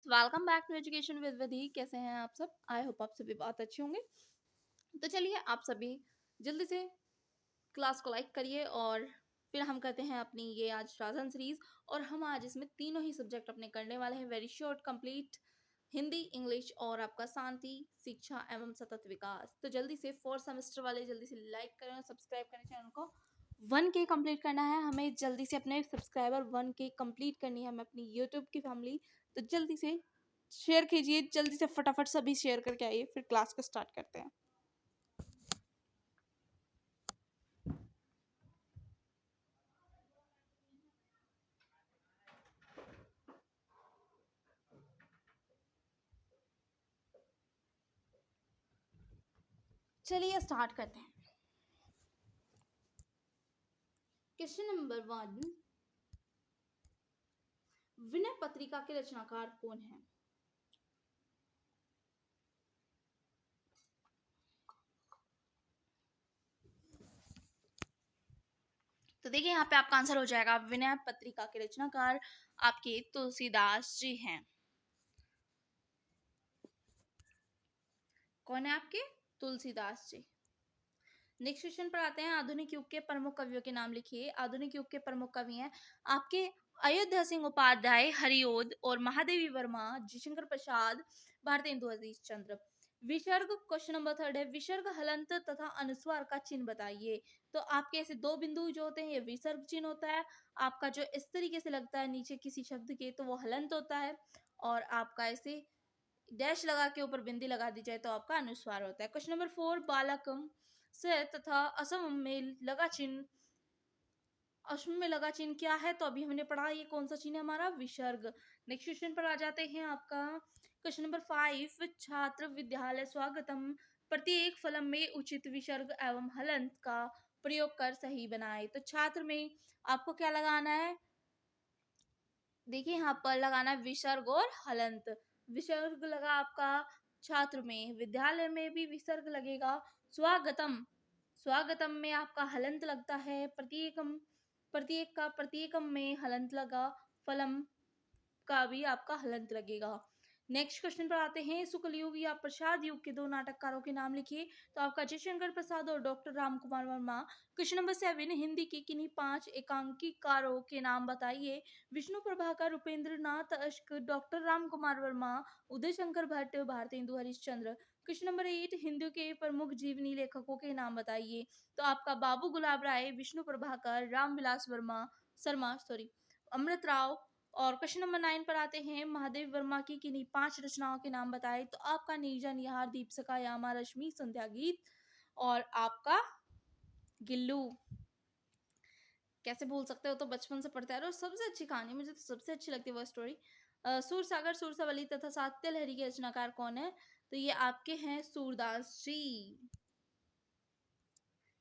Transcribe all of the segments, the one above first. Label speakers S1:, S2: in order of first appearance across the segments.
S1: Welcome back to education with Vidhi. कैसे हैं आप सब? आई होप आप सभी बहुत अच्छे होंगे। तो चलिए आप सभी जल्दी से क्लास को लाइक करिए और फिर हम करते हैं अपनी ये आज राजन सीरीज। और हम आज इसमें तीनों ही सब्जेक्ट अपने करने वाले हैं, very short complete, Hindi, English और आपका शांति, शिक्षा एवं सतत विकास। तो जल्दी से फोर्थ सेमेस्टर वाले जल्दी से लाइक करें और सब्सक्राइब करें चैनल को। 1K कंप्लीट करना है हमें, जल्दी से अपने सब्सक्राइबर 1K कंप्लीट करनी है हमें अपनी यूट्यूब की फैमिली। तो जल्दी से शेयर कीजिए, जल्दी से फटाफट सभी शेयर करके आइए, फिर क्लास को स्टार्ट करते हैं। चलिए स्टार्ट करते हैं। क्वेश्चन नंबर 1, विनय पत्रिका के रचनाकार कौन है? तो देखिए यहाँ पे आपका आंसर हो जाएगा, विनय पत्रिका के रचनाकार आपके तुलसीदास जी हैं। कौन है आपके? तुलसीदास जी। नेक्स्ट क्वेश्चन पर आते हैं, आधुनिक युग के प्रमुख कवियों के नाम लिखिए। आधुनिक युग के प्रमुख कवि हैं आपके अयोध्या सिंह उपाध्याय, हरिओद और महादेवी वर्मा, जयशंकर प्रसाद, भारतेंदु हरीश चंद्र। विसर्ग, क्वेश्चन नंबर 3 है, विसर्ग, हलंत तथा अनुस्वार का चिन्ह बताइए। तो आपके ऐसे दो बिंदु जो होते हैं ये विसर्ग चिन्ह होता है। आपका जो इस तरीके से लगता है नीचे किसी शब्द के तो वो हलंत होता है, और आपका ऐसे डैश लगा के ऊपर बिंदी लगा दी जाए तो आपका अनुस्वार होता है। क्वेश्चन नंबर 4, बालकम से तथा असम में लगा चिन्ह, असम में लगा चिन्ह क्या है? तो अभी हमने पढ़ा ये कौन सा चिन्ह है हमारा, विसर्ग। नेक्स्ट क्वेश्चन पर आ जाते हैं आपका क्वेश्चन नंबर 5, छात्र विद्यालय स्वागतम प्रत्येक फलम में उचित विसर्ग एवं हलंत का प्रयोग कर सही बनाए। तो छात्र में आपको क्या लगाना है? देखिए यहाँ पर लगाना है विसर्ग और हलंत। विसर्ग लगा आपका छात्र में, विद्यालय में भी विसर्ग लगेगा, स्वागतम, स्वागतम में आपका हलंत लगता है, प्रत्येकम, प्रत्येक का प्रत्येकम में हलंत लगा, फलम का भी आपका हलंत लगेगा। नेक्स्ट क्वेश्चन पर आते हैं, शुक्ल युग या प्रसाद युग के दो नाटककारों के नाम लिखिए। तो आपका जयशंकर प्रसाद और doctor Ram Kumar Verma. Question number 7, Hindi के किन्हीं 5 एकांकिकारों के नाम बताइए। विष्णु प्रभाकर, उपेंद्र नाथ अश्क, doctor Ram Kumar Verma, Uday Shankar Bhatt, Bharatendu Harishchandra. Question number 8, Hindi के प्रमुख जीवनी लेखकों के नाम बताइए। तो आपका बाबू गुलाब राय, विष्णु प्रभाकर, रामविलास वर्मा शर्मा सॉरी अमृत राव। और क्वेश्चन नंबर 9 पर आते हैं, महादेव वर्मा की किन्हीं 5 रचनाओं के नाम बताएं। तो आपका नीरजा निहार, दीपशिखा, यामा, रश्मि, संध्या गीत और आपका गिल्लू। कैसे भूल सकते हो, तो बचपन से पढ़ते आ रहे हो। सबसे अच्छी कहानी, मुझे तो सबसे अच्छी लगती है वो स्टोरी। सूर सागर, सुरसावली तथा सात्य लहरी के रचनाकार कौन है? तो ये आपके हैं सूरदास जी।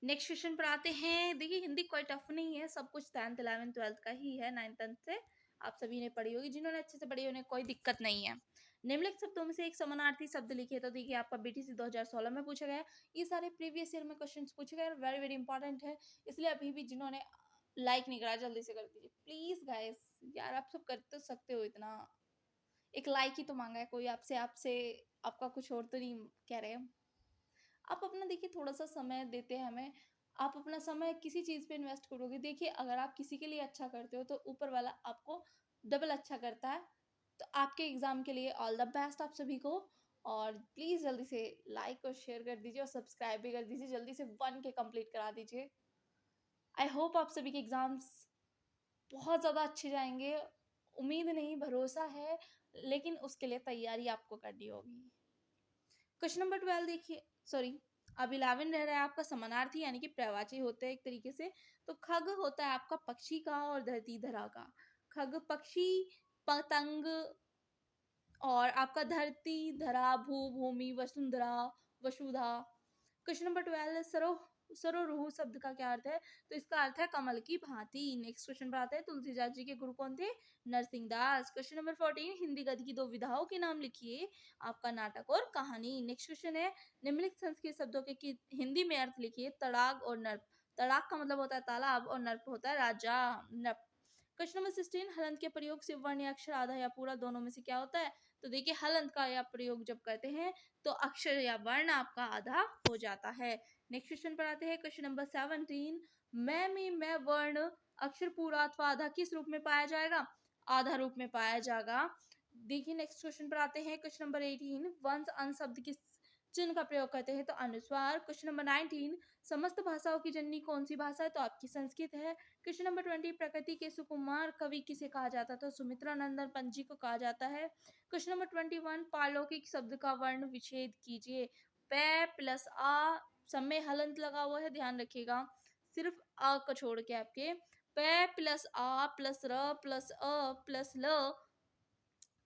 S1: नेक्स्ट क्वेश्चन पर आते हैं, देखिए हिंदी कोई टफ नहीं है, सब कुछ 10th 11th 12th का ही है, 9th 10th से आप सभी ने पढ़ी होगी, जिन्होंने अच्छे से पढ़ी उन्हें कोई दिक्कत नहीं है। निम्नलिखित शब्दों में से एक समानार्थी शब्द लिखिए। तो देखिए आपका बीटीसी 2016 में पूछा गया, ये सारे प्रीवियस ईयर में क्वेश्चन पूछे गए, वेरी वेरी इंपॉर्टेंट है, इसलिए अभी भी जिन्होंने लाइक नहीं करा जल्दी से कर दीजिए प्लीज गाइस। यार आप सब कर तो सकते हो, इतना एक लाइक ही तो मांगा है कोई आपसे, आपसे आपका कुछ और तो नहीं कह रहे हम। आप अपना देखिए थोड़ा सा समय देते हैं हमें, आप अपना समय किसी चीज़ पे इन्वेस्ट करोगे, देखिए अगर आप किसी के लिए अच्छा करते हो तो ऊपर वाला आपको डबल अच्छा करता है। तो आपके एग्ज़ाम के लिए ऑल द बेस्ट आप सभी को, और प्लीज़ जल्दी से लाइक और शेयर कर दीजिए और सब्सक्राइब भी कर दीजिए, जल्दी से 1K कंप्लीट करा दीजिए। आई होप आप सभी के एग्ज़ाम्स बहुत ज़्यादा अच्छे जाएंगे, उम्मीद नहीं भरोसा है, लेकिन उसके लिए तैयारी आपको करनी होगी। क्वेश्चन नंबर 12 देखिए, सॉरी अब 11 रह रहा है आपका समानार्थी यानी कि प्रवाची होते हैं एक तरीके से। तो खग होता है आपका पक्षी का और धरती धरा का। खग पक्षी, पतंग, और आपका धरती धरा, भू भूमि, वसुंधरा, वसुधा। क्वेश्चन नंबर 12, सरोरुह शब्द का क्या अर्थ है? तो इसका अर्थ है कमल की भांति। नेक्स्ट क्वेश्चन पर आते हैं, तुलसीदास जी के गुरु कौन थे? नरसिंह दास। क्वेश्चन नंबर 14, हिंदी गद्य की दो विधाओं के नाम लिखिए। आपका नाटक और कहानी। नेक्स्ट क्वेश्चन है, निम्नलिखित संस्कृत शब्दों के हिंदी में अर्थ लिखिए। तड़ाग और नर्प। तड़ाग का मतलब होता है तालाब और नर्प होता है राजा, नर्प। क्वेश्चन नंबर 16, हलंत के प्रयोग से वर्ण या अक्षर आधा या पूरा दोनों में से क्या होता है? तो देखिए हलंत का या प्रयोग जब करते हैं तो अक्षर या वर्ण आपका आधा हो जाता है। नेक्स्ट क्वेश्चन पर आते हैं, क्वेश्चन नंबर 17। मैं वर्ण अक्षर पूरा अथवा आधा किस रूप में पाया जाएगा? आधा रूप में पाया जाएगा। देखिए नेक्स्ट क्वेश्चन पर आते हैं, क्वेश्चन नंबर 18। वंश अंश शब्द किस चिन्ह का प्रयोग करते हैं? तो अनुस्वार। Question number 19। समस्त भाषाओं की जननी कौन सी भाषा है? तो आपकी संस्कृत है। Question number 20। प्रकृति के सुकुमार कवि किसे कहा जाता था? सुमित्रा नंदन पंत जी को कहा जाता है। Question number 21। पारलौकिक शब्द का वर्ण विच्छेद कीजिए। पे प्लस आ, सब में हलंत लगा हुआ है, ध्यान रखिएगा, सिर्फ आ को छोड़ के आपके पे प्लस आ प्लस र प्लस अ प्लस ल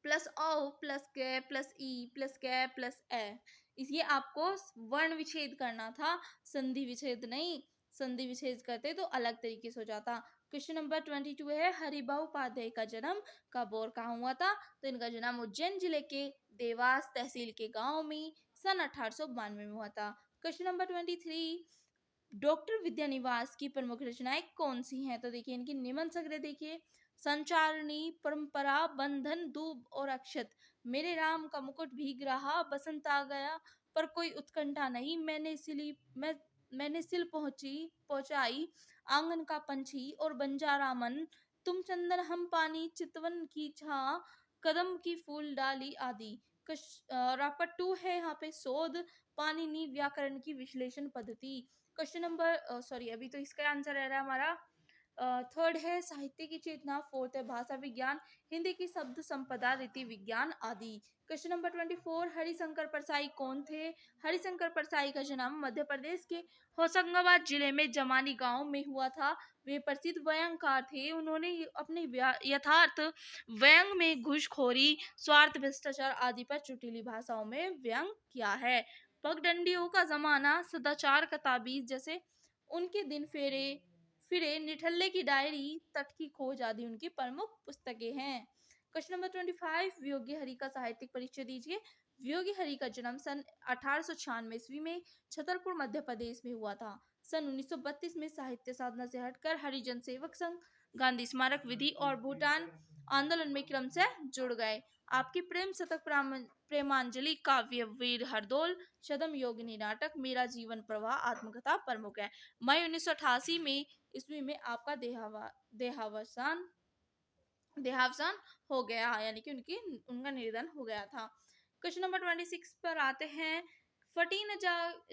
S1: प्लस औ प्लस के प्लस ई प्लस के प्लस ए, इसलिए आपको वर्ण विच्छेद करना था, संधि विच्छेद नहीं। संधि विच्छेद करते तो अलग तरीके से हो जाता। क्वेश्चन नंबर 22 है, हरिभाऊ उपाध्याय का जन्म कब और कहाँ हुआ था? तो इनका जन्म उज्जैन जिले के देवास तहसील के गांव में सन 1892 में हुआ था। Question number 23। डॉक्टर विद्यानिवास की प्रमुख रचनाएं कौन सी हैं? तो देखिए इनकी निबंध संग्रह देखिए, संचारणी, परंपरा, बंधन, दूब और अक्षत, मेरे राम का मुकुट भीग रहा, बसंत आ गया पर कोई उत्कंठा नहीं, मैंने सिल पहुंचाई आंगन का पंछी और बंजारा मन, तुम चंदन हम पानी, चितवन की छा, कदम की फूल डाली आदि। रापट 2 है यहाँ पे, शोध पाणिनि व्याकरण की विश्लेषण पद्धति। क्वेश्चन नंबर सॉरी अभी तो इसका आंसर रह रहा है हमारा, थर्ड है साहित्य की चेतना, फोर्थ है भाषा विज्ञान, हिंदी की शब्द संपदा, रीति विज्ञान आदि। Question number 24। हरिशंकर परसाई कौन थे? हरिशंकर परसाई का जन्म मध्य प्रदेश के होशंगाबाद जिले में जमानी गांव में हुआ था। वे प्रसिद्ध व्यंगकार थे। उन्होंने अपने यथार्थ व्यंग में घूसखोरी, स्वार्थ, भ्रष्टाचार आदि पर चुटीली भाषाओं में व्यंग किया है। पगडंडियों का जमाना, सदाचार का ताबीज जैसे उनके दिन फेरे फिरे, निठल्ले की डायरी, तट की खोज आदि उनकी प्रमुख पुस्तकें हैं। Question number 25। वियोगी हरि का साहित्यिक परिचय दीजिए। वियोगी हरि का जन्म सन 1896 ईस्वी में छतरपुर मध्य प्रदेश में हुआ था। सन 1932 में साहित्य साधना से हटकर हरिजन सेवक संघ, गांधी स्मारक विधि और भूटान आंदोलन में क्रम से जुड़ गए। आपकी प्रेम शतक, प्रेमांजलि, काव्य वीर हरदौल, शतम योगिनी नाटक, मेरा जीवन प्रवाह आत्मकथा प्रमुख है। मई 1988 में ईस्वी में आपका देहावसान देहावसान हो गया, यानी कि उनका निधन हो गया था। क्वेश्चन नंबर 26 पर आते हैं, फटी न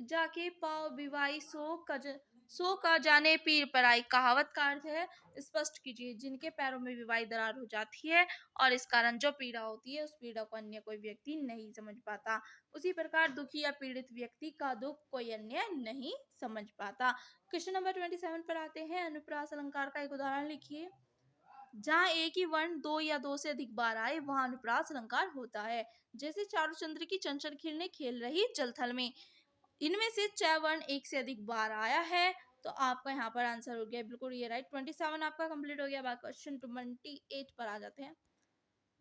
S1: जाके पाओ बिवाई, सो का जाने पीर पराई, कहावत का अर्थ है स्पष्ट कीजिए। जिनके पैरों में विवाही दरार हो जाती है और इस कारण जो पीड़ा होती है, उस पीड़ा को अन्य कोई व्यक्ति नहीं समझ पाता, उसी प्रकार दुखी या पीड़ित व्यक्ति का दुख कोई अन्य नहीं समझ पाता। क्वेश्चन नंबर 27 पर आते हैं, अनुप्रास अलंकार का एक उदाहरण लिखिए। जहाँ एक ही वर्ण दो या दो से अधिक बार आए वहां अनुप्रास अलंकार होता है। जैसे चारुचंद्र की चंचल खिलने खेल रही जलथल में, इनमें से 6 वर्ण एक से अधिक बार आया है, तो आपका यहाँ पर आंसर हो गया बिल्कुल ये राइट। 27 आपका कंप्लीट हो गया। बात क्वेश्चन 28 पर आ जाते हैं।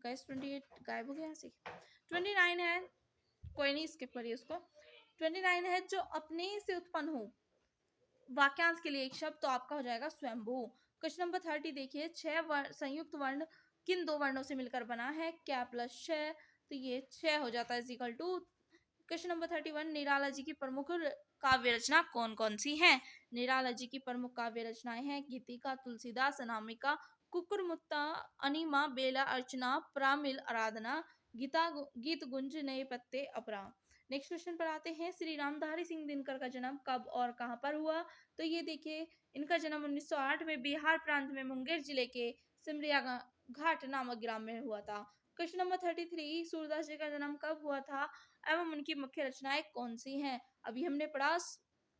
S1: गाइस 28 गायब हो गया यहाँ से। 29 है, कोई नहीं स्किप करिए उसको। 29 है, जो अपने से उत्पन्न हो, वाक्यांश के लिए एक शब्द, तो आपका हो जाएगा स्वयंभू। क्वेश्चन नंबर 30 देखिए, 6 संयुक्त वर्ण किन दो वर्णों से मिलकर बना है? क्या प्लस 6, तो ये 6 हो जाता है equal to. Question number 31, Nirala ji की प्रमुख काव्य रचना कौन कौन सी हैं? निराला जी की प्रमुख काव्य रचनाएं हैं गीतिका, तुलसीदास, अनामिका, कुकुरमुत्ता, अनिमा, बेला, अर्चना, प्रामिल, आराधना, गीत गुंज, नए पत्ते, अपरा। नेक्स्ट क्वेश्चन पर आते हैं, श्री रामधारी सिंह दिनकर का जन्म कब और कहां पर हुआ? तो ये देखिए, इनका जन्म 1908 में बिहार प्रांत में मुंगेर जिले के सिमरिया घाट नामक ग्राम में हुआ था। क्वेश्चन नंबर 33, सूरदास जी का जन्म कब हुआ था एवं उनकी मुख्य रचनाएं कौन सी हैं? अभी हमने पढ़ा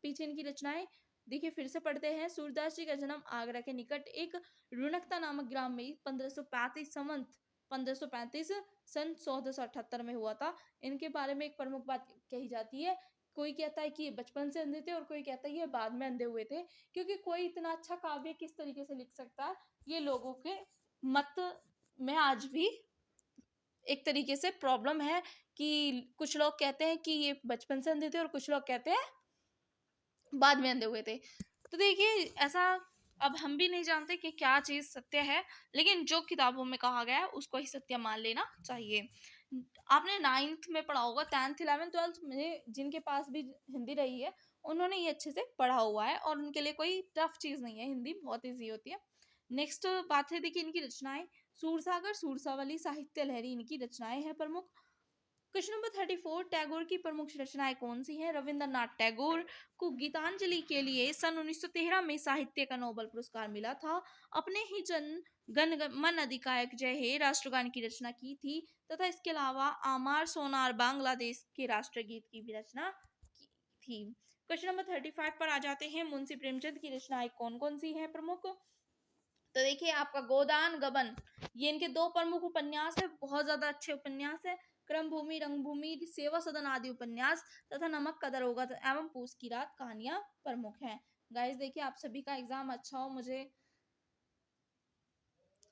S1: पीछे इनकी रचनाएं, देखिए फिर से पढ़ते हैं। सूरदास जी का जन्म आगरा के निकट एक रुणकता नामक ग्राम में 1535 सन 1478 में हुआ था। इनके बारे में एक प्रमुख बात कही जाती है, कोई कहता है कि ये बचपन से अंधे थे और कोई कहता है ये बाद में अंधे हुए थे, क्योंकि कोई इतना अच्छा काव्य किस तरीके से लिख सकता है, ये लोगों के मत में आज भी एक तरीके से प्रॉब्लम है कि कुछ लोग कहते हैं कि ये बचपन से अंधे थे और कुछ लोग कहते हैं बाद में अंधे हुए थे। तो देखिए ऐसा अब हम भी नहीं जानते कि क्या चीज सत्य है, लेकिन जो किताबों में कहा गया है उसको ही सत्य मान लेना चाहिए। आपने 9th में पढ़ा होगा, 10th 11th 12th में जिनके पास भी हिंदी रही है उन्होंने ये अच्छे से पढ़ा हुआ है और उनके लिए कोई टफ चीज नहीं है, हिंदी बहुत ईजी होती है। नेक्स्ट बात है, देखिए इनकी रचनाएं। सूरसागर, सूरसावली, साहित्य लहरी इनकी रचनाएं हैं प्रमुख। क्वेश्चन नंबर 34, टैगोर की प्रमुख रचनाएं कौन सी हैं? रविंद्रनाथ टैगोर को गीतांजलि के लिए सन 1913 में साहित्य का नोबेल पुरस्कार मिला था। अपने ही जन गण मन अधिकायक जय हे राष्ट्रगान की रचना की थी तथा इसके अलावा आमार सोनार बांग्लादेश के राष्ट्रगीत की भी रचना की थी। क्वेश्चन नंबर 35 पर आ जाते हैं, मुंशी प्रेमचंद की रचनाएं कौन कौन सी हैं प्रमुख? तो देखिए आपका गोदान गबन, ये इनके दो प्रमुख उपन्यास है, बहुत ज्यादा अच्छे उपन्यास है। क्रमभूमि, रंगभूमि, सेवा सदन आदि उपन्यास तथा नमक का दरोगा एवं पूस की रात कहानियां प्रमुख हैं। गाइस देखिए आप सभी का एग्जाम अच्छा हो, मुझे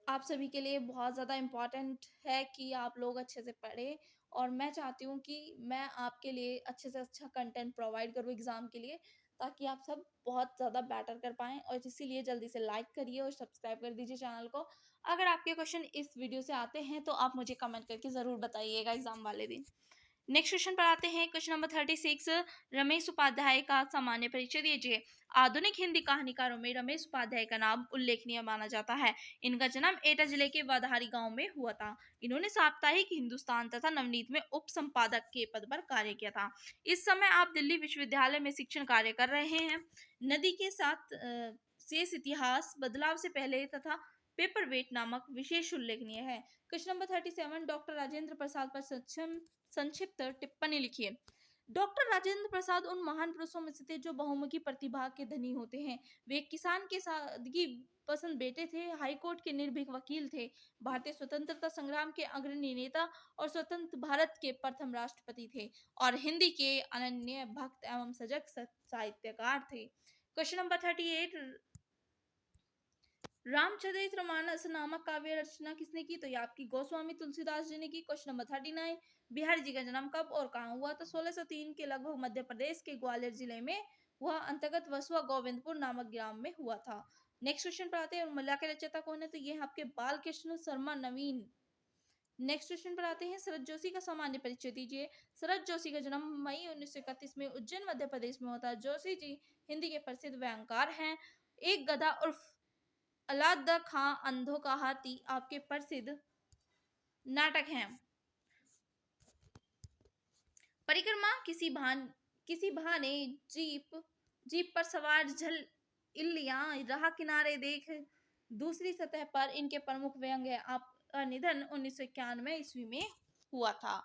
S1: आप सभी के लिए बहुत ज़्यादा इम्पोर्टेंट है कि आप लोग अच्छे से पढ़ें और मैं चाहती हूँ कि मैं आपके लिए अच्छे से अच्छा कंटेंट प्रोवाइड करूँ एग्ज़ाम के लिए, ताकि आप सब बहुत ज़्यादा बेटर कर पाएँ। और इसीलिए जल्दी से लाइक करिए और सब्सक्राइब कर दीजिए चैनल को। अगर आपके क्वेश्चन इस वीडियो से आते हैं तो आप मुझे कमेंट करके ज़रूर बताइएगा एग्ज़ाम वाले दिन। नेक्स्ट क्वेश्चन पर आते हैं, क्वेश्चन नंबर 36, रमेश उपाध्याय का सामान्य परिचय दीजिए। आधुनिक हिंदी कहानीकारों में रमेश उपाध्याय का नाम उल्लेखनीय माना जाता है। इनका जन्म एटा जिले के वाधारी गांव में हुआ था। इन्होंने साप्ताहिक हिंदुस्तान तथा नवनीत में उप संपादक के पद पर कार्य किया था। इस समय आप दिल्ली विश्वविद्यालय में शिक्षण कार्य कर रहे हैं। नदी के साथ शेष इतिहास, बदलाव से पहले तथा पेपर वेट नामक विशेष उल्लेखनीय है। Question number 37, doctor Rajendra Prasad पर संक्षिप्त टिप्पणी लिखिए। डॉक्टर राजेंद्र प्रसाद उन महान पुरुषों में से थे जो बहुमुखी प्रतिभा के धनी होते हैं। वे किसान के सादगी पसंद बेटे थे, हाईकोर्ट के निर्भीक वकील थे, भारतीय स्वतंत्रता संग्राम के अग्रणी नेता और स्वतंत्र भारत के प्रथम राष्ट्रपति थे और हिंदी के अनन्य भक्त एवं सजग साहित्यकार थे। क्वेश्चन नंबर 38, रामचरितमानस नामक काव्य रचना किसने की? तो ये आपकी गोस्वामी तुलसीदास जी ने की। क्वेश्चन नंबर 39, बिहारी जी का जन्म कब और कहाँ हुआ? तो 1603 के लगभग मध्य प्रदेश के ग्वालियर जिले में हुआ, अंतर्गत वसुआ गोविंदपुर नामक ग्राम में हुआ था। नेक्स्ट क्वेश्चन पर आते हैं, उर्मिला के रचयिता कौन है? तो ये आपके बाल कृष्ण शर्मा नवीन। नेक्स्ट क्वेश्चन पर आते हैं, शरद जोशी का सामान्य परिचय दीजिए। शरद जोशी का जन्म मई 1931 में उज्जैन मध्य प्रदेश में होता है। जोशी जी हिंदी के प्रसिद्ध व्याख्यानकार हैं। एक गधा उर्फ अलाद खां अंधों का हाथी आपके प्रसिद्ध नाटक हैं। परिक्रमा, किसी बहाने जीप पर सवार झल इल्लियां राह किनारे देख। दूसरी सतह पर इनके प्रमुख व्यंग है। आपका निधन 1991 ईस्वी में हुआ था।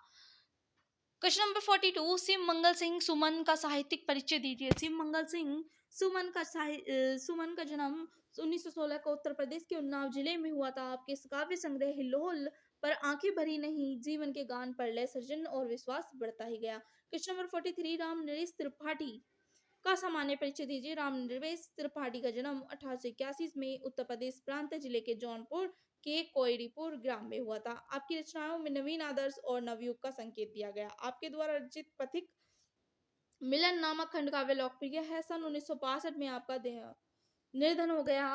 S1: क्वेश्चन नंबर 42, शिव मंगल सिंह सुमन का साहित्यिक परिचय दीजिए। शिव मंगल सिंह सुमन का जन्म 1916 को उत्तर प्रदेश के उन्नाव जिले में हुआ था। आपके काव्य संग्रह हिल्लोल पर आंखें भरी नहीं, जीवन के गान पर लय सृजन और विश्वास बढ़ता ही गया। क्वेश्चन नंबर 43, राम नरेश त्रिपाठी का सामान्य परिचय दीजिए। राम नरेश त्रिपाठी का जन्म 1881 में उत्तर प्रदेश प्रांत जिले के जौनपुर के कोयरीपुर ग्राम में हुआ था। आपकी रचनाओं में नवीन आदर्श और नवयुग का संकेत दिया गया। आपके द्वारा रचित पथिक मिलन नामक खंड काव्य लोकप्रिय है। सन 1962 में आपका निर्धन हो गया।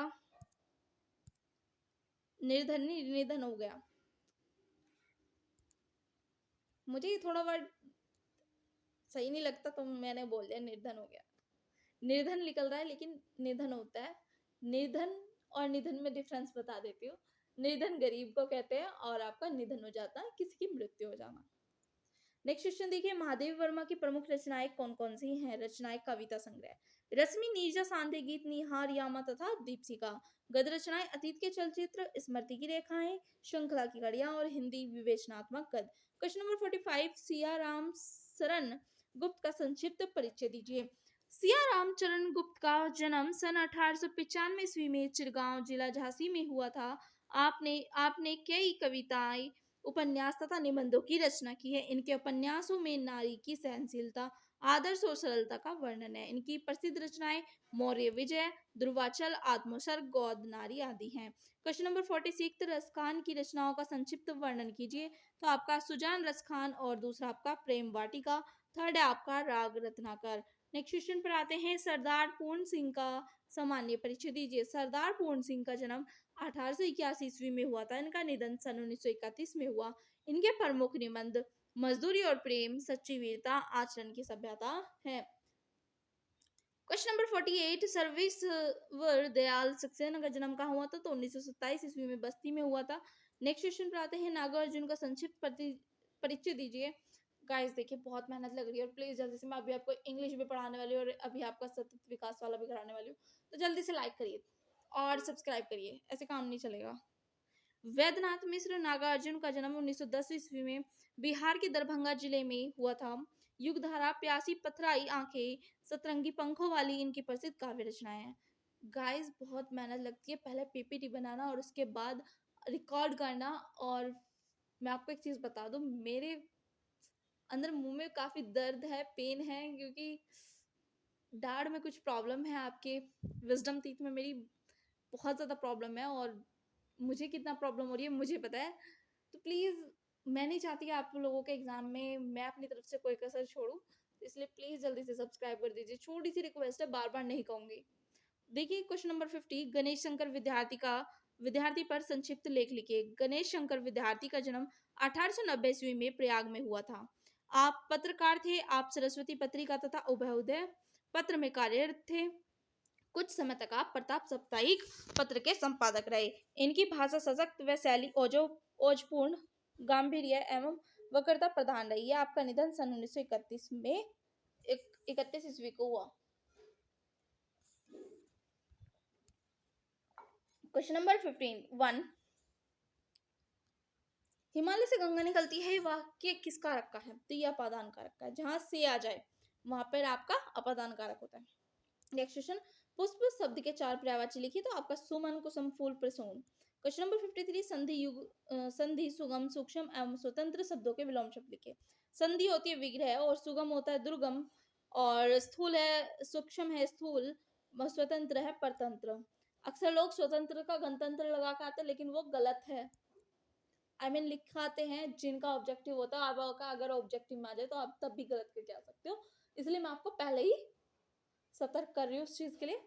S1: निधन हो गया। मुझे ये थोड़ा वर्ड सही नहीं लगता तो मैंने बोल दिया निर्धन हो गया। निर्धन निकल रहा है लेकिन निधन होता है। निर्धन और निधन में डिफरेंस बता देती हूँ। निर्धन गरीब को कहते हैं और आपका निधन हो जाता है, किसी की मृत्यु हो जाना। नेक्स्ट क्वेश्चन देखिए, महादेवी वर्मा की प्रमुख रचनाएं कौन कौन सी हैं? रचनाएं कविता संग्रह रश्मि, नीरजा, सांध्य गीत, निहार, यामा तथा दीपशिखा। गद्य रचनाएं अतीत के चलचित्र, स्मृति की रेखाएं, श्रृंखला की कड़ियां और हिंदी विवेचनात्मक गद्य। क्वेश्चन नंबर 45, सिया राम शरण गुप्त का संक्षिप्त परिचय दीजिए। सिया रामचरण गुप्त का जन्म सन 1895 ईस्वी में चिरगांव जिला झांसी में हुआ था। आपने आपने कई कविताएं, उपन्यास तथा निबंधों की रचना की है। इनके उपन्यासों में नारी की सहनशीलता, आदर्श और सरलता का वर्णन है। इनकी प्रसिद्ध रचनाएं मौर्य विजय, ध्रुवाचल, आत्मसर्ग, गौद नारी आदि हैं। क्वेश्चन नंबर 46, रसखान की रचनाओं का संक्षिप्त वर्णन कीजिए। तो आपका सुजान रसखान और दूसरा आपका प्रेम वाटिका, थर्ड है आपका राग रत्नाकर। नेक्स्ट क्वेश्चन पर आते हैं, सरदार पूर्ण सिंह का सामान्य परिचय दीजिए। सरदार पूर्ण सिंह का जन्म 1881 ईस्वी में हुआ था। इनका निधन सन 1931 में हुआ। इनके प्रमुख निबंध मजदूरी और प्रेम, सच्ची वीरता, आचरण की सभ्यता है। क्वेश्चन नंबर 48, सर्वेश्वर दयाल सक्सेना का जन्म कहाँ हुआ था? तो 1927 ईस्वी में बस्ती में हुआ था। नेक्स्ट क्वेश्चन पर आते हैं, नागार्जुन का संक्षिप्त परिचय दीजिए। गाइस देखिए बहुत मेहनत लग रही है और प्लीज जल्दी से, मैं अभी आपको इंग्लिश भी पढ़ाने वाली हूँ और अभी आपका सतत विकास वाला भी कराने वाली हूँ, तो जल्दी से लाइक करिए और सब्सक्राइब करिए, ऐसे काम नहीं चलेगा। वैद्यनाथ मिश्र नागार्जुन का जन्म 1910 ईस्वी में बिहार के दरभंगा जिले में हुआ था। युगधारा, प्यासी पथराई आंखें, सतरंगी पंखों वाली इनकी प्रसिद्ध काव्य रचनाएं हैं। गाइस बहुत मेहनत लगती है पहले पीपीटी बनाना और उसके बाद रिकॉर्ड करना। और मैं आपको एक चीज बता दूं, मेरे अंदर मुंह में काफी दर्द है, पेन है, क्योंकि दाढ़ में कुछ प्रॉब्लम है। आपके विजडम टीथ में मेरी बहुत ज्यादा प्रॉब्लम है और मुझे कितना प्रॉब्लम हो रही है मुझे पता है। तो प्लीज, मैं नहीं चाहती कि आप लोगों के एग्जाम में मैं अपनी तरफ से कोई कसर छोड़ूं, तो इसलिए प्लीज जल्दी से सब्सक्राइब कर दीजिए, छोटी सी रिक्वेस्ट है, बार बार नहीं कहूंगी। देखिए क्वेश्चन नंबर 50, गणेश शंकर विद्यार्थी पर संक्षिप्त लेख लिखिए। गणेश शंकर विद्यार्थी का जन्म 1890 ईस्वी में प्रयाग में हुआ था। आप पत्रकार थे। आप सरस्वती पत्रिका तथा उभयोदय पत्र में कार्यरत थे। कुछ समय तक आप प्रताप साप्ताहिक पत्र के संपादक रहे। इनकी भाषा सशक्त व शैली ओजपूर्ण, गांभीर्य एवं वक्रता प्रधान रही है। आपका निधन सन 1931 में 31 ईस्वी को हुआ। क्वेश्चन नंबर 15 हिमालय से गंगा निकलती है, वाक्य किसका रखा है? तो यह अपादान कारक का है। जहां से आ जाए वहां पर आपका अपादान कारक होता है। नेक्स्ट क्वेश्चन, पुष्प शब्द के 4 पर्यायवाची लिखिए। तो आपका सुमन, कुसुम, फूल, प्रसून। क्वेश्चन नंबर 53, संधि सुगम, सूक्ष्म एवं स्वतंत्र शब्दों के विलोम शब्द लिखिए। संधि होती है विग्रह और सुगम होता है दुर्गम, और स्थूल है सूक्ष्म है स्थूल, स्वतंत्र है परतंत्र। अक्सर लोग स्वतंत्र का गणतंत्र लगा के आते हैं, लेकिन वो गलत है। लिखाते हैं जिनका ऑब्जेक्टिव होता है, आपका अगर ऑब्जेक्टिव में आ जाए तो आप तब भी गलत करके आ सकते हो, इसलिए मैं आपको पहले ही सतर्क कर रही हूँ उस चीज के लिए।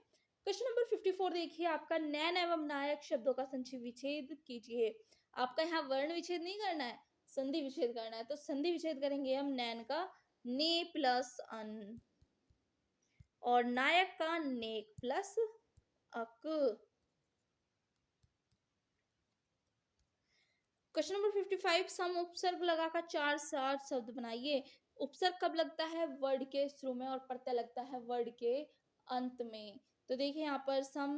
S1: क्वेश्चन नंबर 54 देखिए, आपका नैन एवं नायक शब्दों का संक्षिप्त विच्छेद कीजिए। आपका यहाँ वर्ण विच्छेद नहीं करना है, संधि विच्छेद करना है। तो संधि विच्छेद करेंगे हम नैन का ने प्लस अन, और नायक का नेक प्लस अक। क्वेश्चन नंबर 55, सम उपसर्ग लगाकर 4 सात शब्द बनाइए। उपसर्ग कब लगता है? वर्ड के शुरू में, और प्रत्यय लगता है वर्ड के अंत में। तो देखिए यहाँ पर सम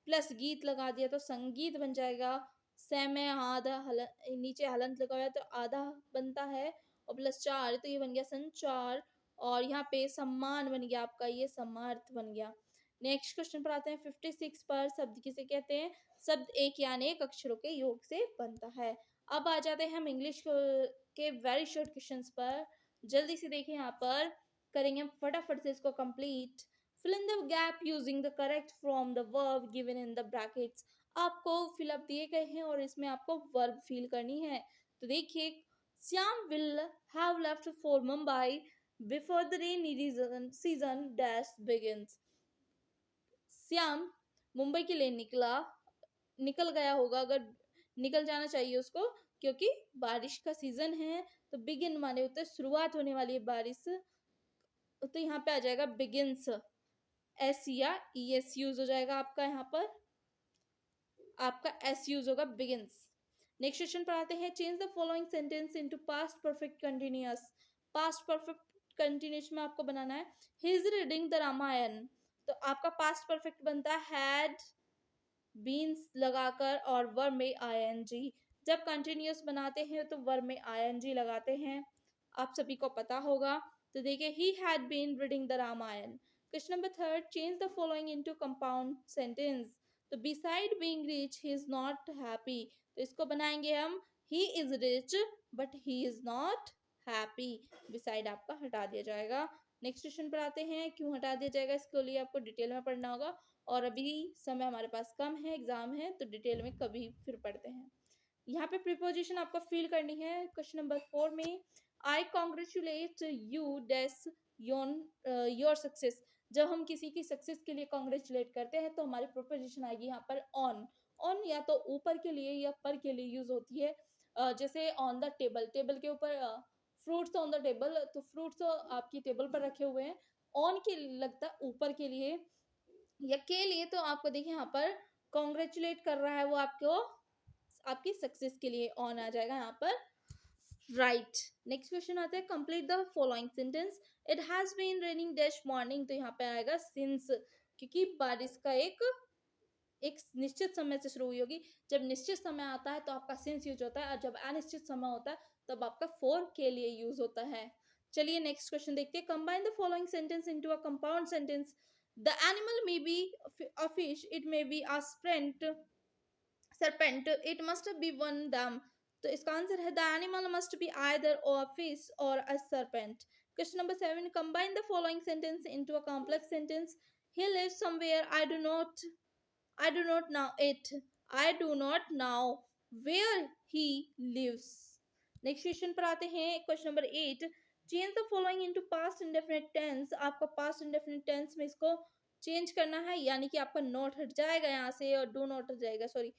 S1: प्लस गीत लगा दिया तो संगीत बन जाएगा। से में आधा नीचे हलंत लगा हुआ है तो आधा बनता है, और प्लस 4 तो ये बन गया संचार, और यहाँ पे सम्मान बन गया आपका, ये समार्थ बन गया। नेक्स्ट क्वेश्चन पर आते हैं 56 पर, शब्द किसे कहते हैं? शब्द एक या अनेक अक्षरों के योग से बनता है। अब आ जाते हैं हम इंग्लिश के वेरी शॉर्ट क्वेश्चंस पर। जल्दी से देखें, यहाँ पर करेंगे हम फटाफट से इसको complete. fill in the gap using the correct from the verb given in the brackets। आपको फिलअप दिए गए हैं और इसमें आपको वर्ब फील करनी है। तो देखिए, Shyam will have left for Mumbai before the rainy season dash begins। Shyam Mumbai के लिए निकल गया होगा, अगर निकल जाना चाहिए उसको, क्योंकि बारिश का सीजन है। तो बिगिन माने होते शुरुआत होने वाली है बारिश, तो यहाँ पे आ जाएगा बिगिंस, एस या ई एस यूज हो जाएगा आपका, यहाँ पर आपका एस यूज होगा बिगिंस। नेक्स्ट क्वेश्चन पर आते हैं, change the following sentence into past perfect continuous. Past perfect continuous में आपको बनाना है he is reading the Ramayana. तो आपका पास्ट परफेक्ट बनता है हैड बीन्स लगाकर और वर्ब में आईएनजी। जब कंटिन्यूअस बनाते हैं तो वर्ब में आईएनजी लगाते हैं, आप सभी को पता होगा। तो देखिए, he had been reading the Ramayana. Question number 3, change the following into compound sentence. तो beside being rich he is not happy. तो इसको बनाएंगे हम he is rich but he is not happy. Beside आपका हटा दिया जाएगा। नेक्स्ट क्वेश्चन पर आते हैं, क्यों हटा दिया जाएगा इसके लिए आपको डिटेल में पढ़ना होगा, और अभी समय हमारे पास कम है, एग्जाम है, तो डिटेल में कभी फिर पढ़ते हैं। यहाँ पे प्रीपोजिशन आपको फील करनी है। क्वेश्चन नंबर 4 में, I congratulate you dash your success. जब हम किसी की सक्सेस के लिए कॉन्ग्रेचुलेट करते हैं तो हमारी प्रीपोजिशन आएगी यहाँ पर ऑन। ऑन या तो ऊपर के लिए या पर के लिए यूज होती है। जैसे ऑन द टेबल, टेबल के ऊपर फ्रूट्स ऑन द टेबल, तो फ्रूट्स आपकी टेबल पर रखे हुए हैं। ऑन के लिए लगता है ऊपर के लिए या के लिए, तो आपको देखिए यहाँ पर कॉन्ग्रेचुलेट कर रहा है वो आपको, आपकी सक्सेस के लिए ऑन आ जाएगा यहाँ पर, राइट। नेक्स्ट क्वेश्चन आता है complete the following sentence. It has been raining dash morning, तो यहाँ पे आएगा सिंस, क्योंकि बारिश का एक निश्चित समय से शुरू हुई होगी। जब निश्चित समय आता है तो आपका सिंस यूज होता है, और जब अनिश्चित समय होता है तब आपका फॉर के लिए यूज होता है। चलिए नेक्स्ट क्वेश्चन देखते हैं। Combine the following sentence into a compound sentence. The animal may be a fish, it may be a serpent, it must be one them। तो इसका आंसर है the animal must be either a fish or a serpent। Question number 7, combine the following sentence into a complex sentence। He lives somewhere, I do not know it, I do not know where he lives। Next question पर आते हैं। Question number 8, change the following into past indefinite tense. आपको past indefinite tense में इसको change करना है, यानी कि आपका नोट हट जाएगा यहाँ से और डू नॉट हट जाएगा, sorry,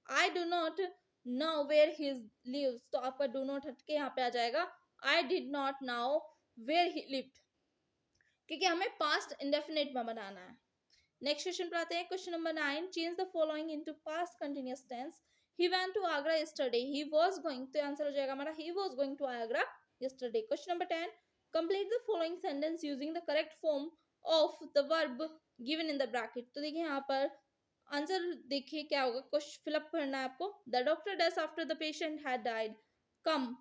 S1: I do not know where he lives, तो आपका do not हट के यहाँ पे आ जाएगा I did not know where he lived, क्योंकि हमें past indefinite में बनाना है। नेक्स्ट क्वेश्चन पर आते हैं। Question number 9, change the following into past continuous tense. He went to Agra yesterday, he was going, तो आंसर हो जाएगा हमारा he was going to Agra yesterday. Question number 10, complete the following sentence using the correct form of the verb given in the bracket. तो देखिए यहाँ पर answer देखिए क्या होगा, क्वेश्चन फिलअप करना है आपको। The doctor dash after the patient had died, come,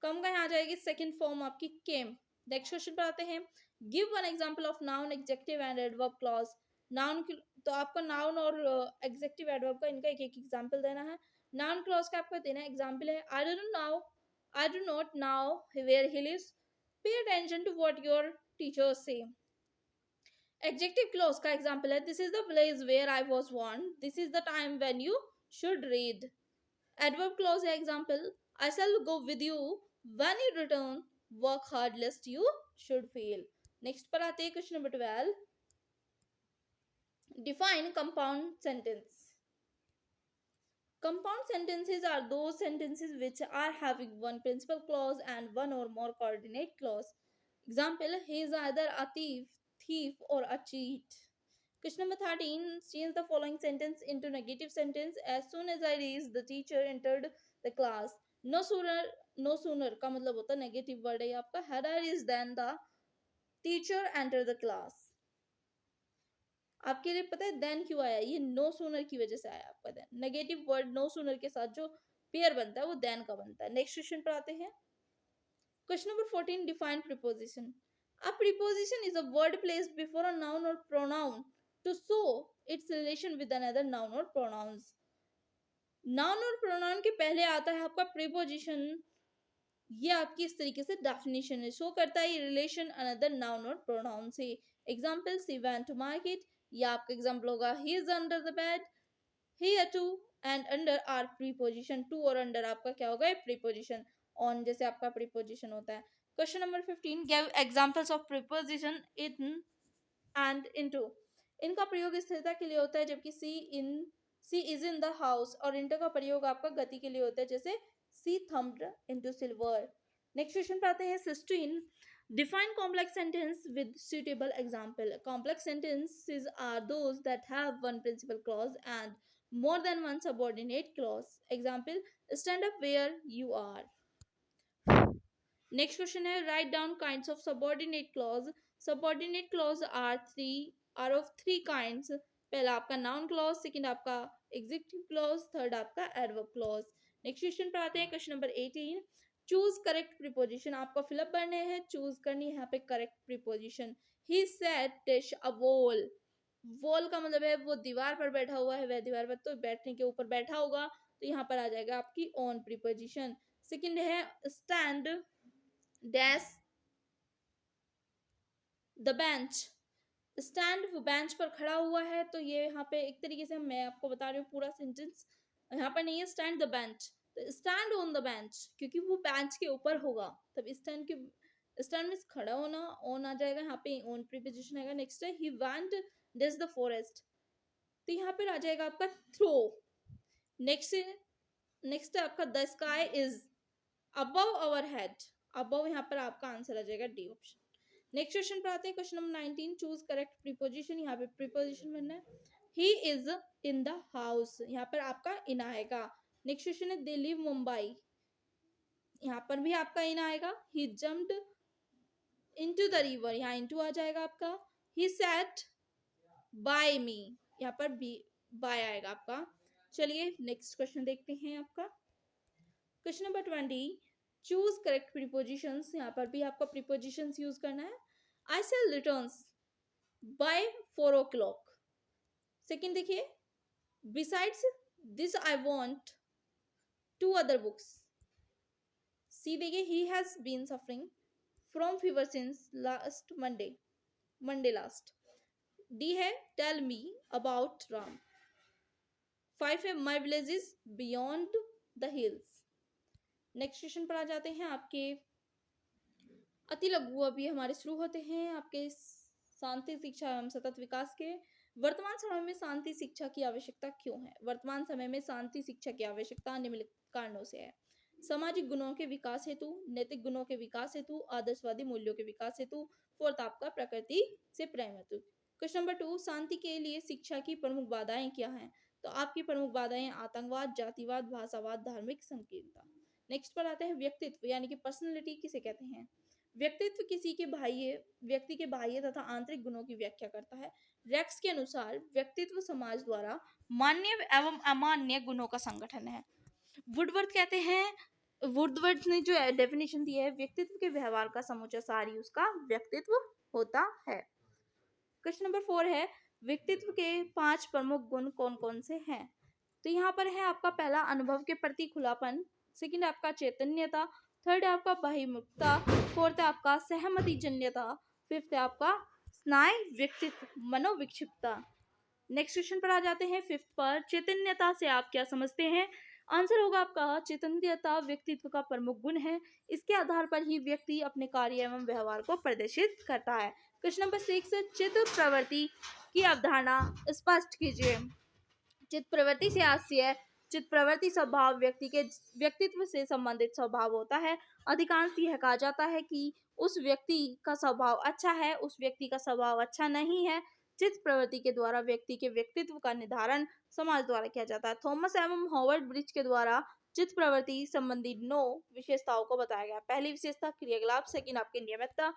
S1: come का यहाँ जाएगी सेकंड फॉर्म आपकी केम। नेक्स्ट क्वेश्चन पर आते हैं। Give one example of noun, adjective and adverb clause. Noun, तो आपको नाउन और एडजेक्टिव एडवर्ब का इनका एक एक एग्जांपल देना है। नाउन क्लॉज का आपको देना है, एग्जांपल है I do not know where he lives, pay attention to what your teachers से। एडजेक्टिव क्लॉज का एग्जांपल है, this is the place where I was born, this is the time when you should read. Adverb clause है example, I shall go with you when you return, work hard lest you should fail. Next पर आते हैं question number 12, define compound sentence. Compound sentences are those sentences which are having one principal clause and one or more coordinate clause। Example, he is either a thief or a cheat। Question number 13, change the following sentence into negative sentence। As soon as I reached, the teacher entered the class। No sooner का मतलब होता है negative word है आपका, had I reached then the teacher entered the class। आपके लिए पता है देन क्यों आया, ये नो सूनर की वजह से आया आपका then. Negative word no sooner के साथ जो पेयर बनता है वो देन का बनता है। नेक्स्ट क्वेश्चन पर आते हैं। Question number 14, define preposition. A preposition is a word placed before a noun और pronoun to show its relation with another noun और प्रोनाउंस। नाउन और प्रोनाउन के पहले आता है आपका प्रीपोजिशन, ये आपकी इस तरीके से डेफिनेशन है, शो करता है ये रिलेशन अनदर नाउन और प्रोनाउन से। Example, she went to market, या आपका एग्जांपल होगा he is under the bed, here to and under are preposition. To और अंडर आपका क्या होगा, प्रीपोजिशन। ऑन जैसे आपका प्रीपोजिशन होता है। Question number 15, give examples of preposition in and into. इनका प्रयोग स्थिरता के लिए होता है, जबकि सी इज इन द हाउस और इंटर का प्रयोग आपका गति के लिए होता है, जैसे सी thumped into silver. Next question पे आते हैं। 16, define complex sentence with suitable example। Complex sentences are those that have one principal clause and more than one subordinate clause। Example, stand up where you are। Next question है, write down kinds of subordinate clause. Subordinate clause are of three kinds. पहला आपका noun clause, second आपका adjective clause, third आपका adverb clause. Next question पर आते हैं। Question number 18, choose correct preposition. आपको fill up करने हैं, चूज करनी है यहाँ पे correct preposition. He said dash a wall, wall का मतलब है वो दीवार पर बैठा हुआ है, वह दीवार पर तो बैठने के ऊपर बैठा होगा, तो यहाँ पर आ जाएगा आपकी ऑन प्रीपोजिशन। सेकंड है stand dash the bench, stand वो बेंच पर खड़ा हुआ है, तो ये यहाँ पे एक तरीके से मैं आपको बता रही हूँ पूरा सेंटेंस यहाँ पर नहीं है स्टैंड द बेंच, तो स्टैंड ऑन द बेंच, क्योंकि वो बेंच के ऊपर होगा तब स्टैंड में खड़ा होना ऑन आ जाएगा, यहाँ पे ऑन प्रीपोजिशन आएगा। नेक्स्ट है he went dash the forest, तो यहाँ पर आ जाएगा आपका थ्रो। नेक्स्ट नेक्स्ट है आपका the sky is above our head, above यहाँ पर आपका आंसर आ जाएगा डी ऑप्शन। नेक्स्ट क्वेश्चन पर आते हैं, question number 19, choose correct preposition. यहाँ पे प्रीपोजिशन बनना है, he is in the house, यहाँ पर आपका इन आएगा। नेक्स्ट क्वेश्चन है दे लिव मुंबई, यहाँ पर भी आपका इन आएगा। ही जम्प्ड इनटू द रिवर, यहाँ इनटू आ जाएगा आपका। ही सैट बाय मी, यहाँ पर भी बाय आएगा आपका। चलिए नेक्स्ट क्वेश्चन देखते हैं आपका, question number 20, choose correct prepositions. यहाँ पर भी आपको प्रीपोजिशंस यूज करना है। I shall returns by 4 o'clock। Second देखिए, besides this I want 2 other books। See देखिए, he has been suffering from fever since last Monday last. D है tell me about Ram. 5 है my village is beyond the hills. Next question पर आ जाते हैं आपके अति लघु अभी हमारे शुरू होते हैं आपके शांति शिक्षा एवं सतत विकास के। वर्तमान समय में शांति शिक्षा की आवश्यकता क्यों है? वर्तमान समय में शांति शिक्षा की आवश्यकता निम्नलिखित कारणों से है। सामाजिक गुणों के विकास हेतु, नैतिक गुणों के विकास हेतु, आदर्शवादी मूल्यों के विकास हेतु, फोर्थ आपका प्रकृति से प्रेम हेतु। क्वेश्चन नंबर 2, शांति के लिए शिक्षा की प्रमुख बाधाएं क्या हैं? तो आपकी प्रमुख बाधाएं आतंकवाद, जातिवाद, भाषावाद, धार्मिक संकीर्णता। नेक्स्ट पर आते हैं व्यक्तित्व यानी कि पर्सनैलिटी किसे कहते हैं? व्यक्तित्व किसी के व्यक्ति के बाह्य तथा आंतरिक गुणों की व्याख्या करता है। रेक्स के अनुसार व्यक्तित्व समाज द्वारा मान्य एवं अमान्य गुणों का संगठन है। वुडवर्थ कहते हैं, वुडवर्थ ने जो डेफिनेशन दी है, व्यक्तित्व के व्यवहार का समूचा सार ही उसका व्यक्तित्व होता है। क्वेश्चन नंबर 4 है, व्यक्तित्व के 5 प्रमुख गुण कौन कौन से हैं? तो यहाँ पर है आपका पहला अनुभव के प्रति खुलापन, सेकंड आपका चैतन्यता, थर्ड है आपका बहिर्मुखता, फोर्थ है आपका सहमति जन्यता, फिफ्थ है आपका स्नायु व्यक्तित्व मनोविक्षिप्तता। नेक्स्ट क्वेश्चन पर आ जाते हैं फिफ्थ पर, चैतन्यता से आप क्या समझते हैं? आंसर होगा आपका चैतन्यता व्यक्तित्व का प्रमुख गुण है। इसके आधार पर ही व्यक्ति अपने कार्य एवं व्यवहार को प्रदर्शित करता है। क्वेश्चन नंबर 6, चित्त प्रवृत्ति की अवधारणा स्पष्ट कीजिए। चित्त प्रवृत्ति से आशय है, चित्त प्रवृत्ति स्वभाव व्यक्ति के व्यक्तित्व से संबंधित स्वभाव होता है। अधिकांश यह कहा जाता है कि उस व्यक्ति का स्वभाव अच्छा है, उस व्यक्ति का स्वभाव अच्छा नहीं है। चित्त प्रवृत्ति के द्वारा व्यक्ति के व्यक्तित्व का निर्धारण समाज द्वारा किया जाता है। थॉमस एवं हॉवर्ड ब्रिज के द्वारा चित्त प्रवृत्ति संबंधी 9 विशेषताओं को बताया गया। पहली विशेषता क्रियाकलाप, सेकंड आपकी नियमितता,